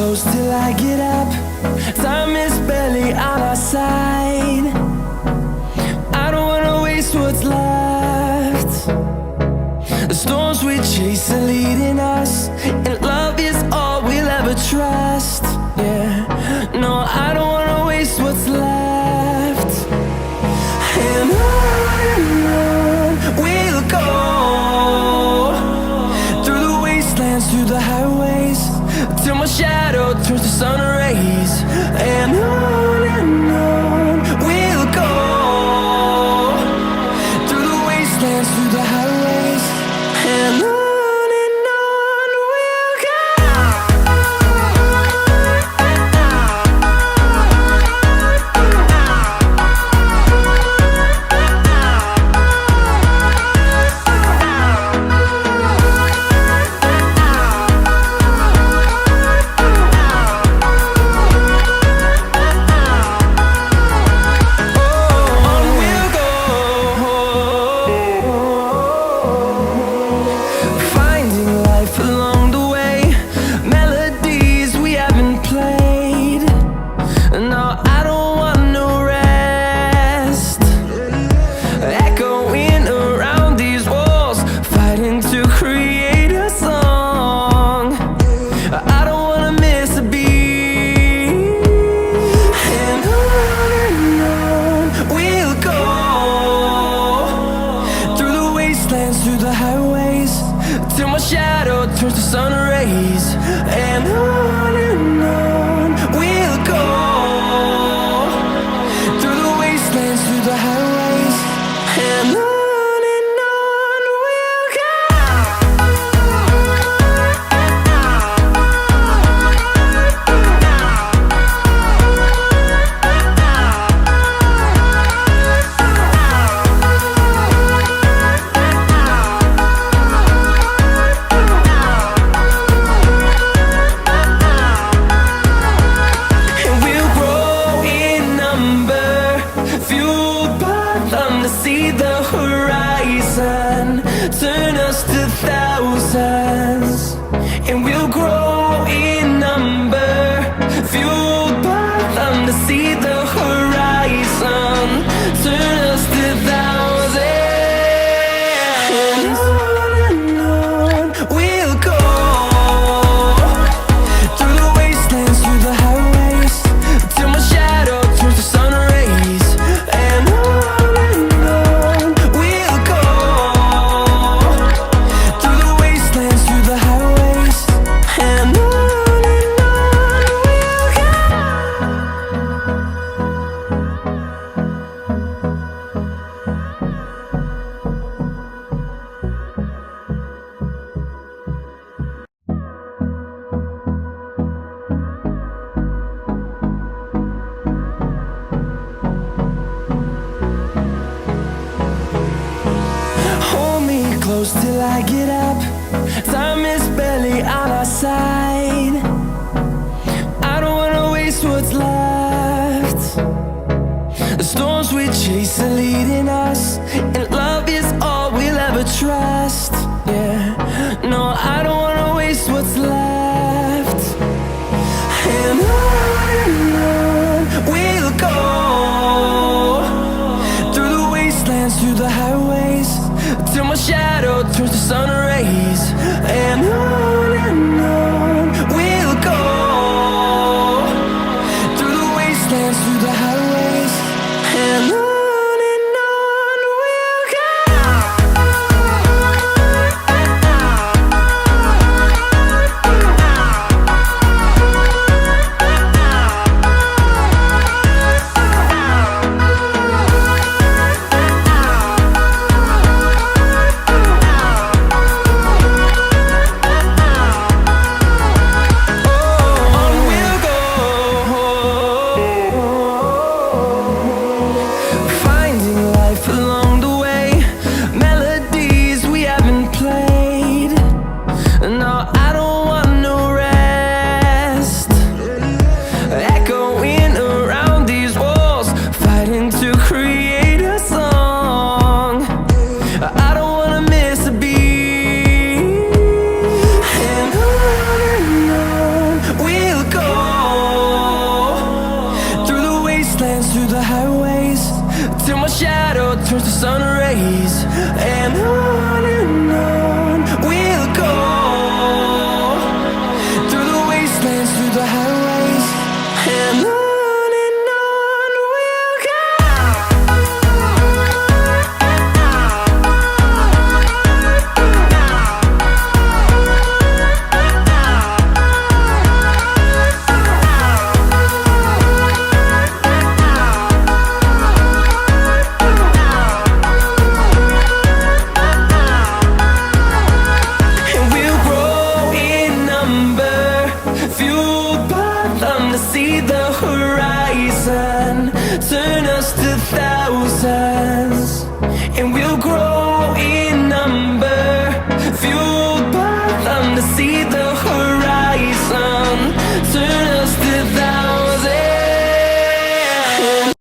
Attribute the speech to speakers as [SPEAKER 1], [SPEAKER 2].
[SPEAKER 1] close till I get up. Time is barely on our side. I don't wanna waste what's left. The storms we chase are leading us, and love is all we'll ever trust. Yeah, no, I don't wanna waste what's left. And on we'll go, through the wastelands, through the highways, till my shadow turns to sun rays. And on we'll go, through the wastelands, through the highways, and on. Through the highways, till my shadow turns to sun rays. And on we'll go, through the wastelands, through the highways, and on we'll go. See the horizon turn us to thousands, and we'll grow in number, fueled by them to see the horizon turn us to thousands. And on we'll go, through the wastelands, through the highways, till my shadow turns to sun rays. And close till I get up. Time is barely on our side. I don't wanna waste what's left. The storms we chase are leading us, and love is all we'll ever trust. Yeah, no, I don't wanna waste what's left. And on we'll go, through the wastelands, through the highways, till my shadow turns to sun rays. And on we'll go, through the wastelands, through the highways, and on. wastelands, through the highways, till my shadow turns to sun rays. And on we'll go, through the wastelands, through the highways, and on we'll go. See the horizon, turn us to thousands.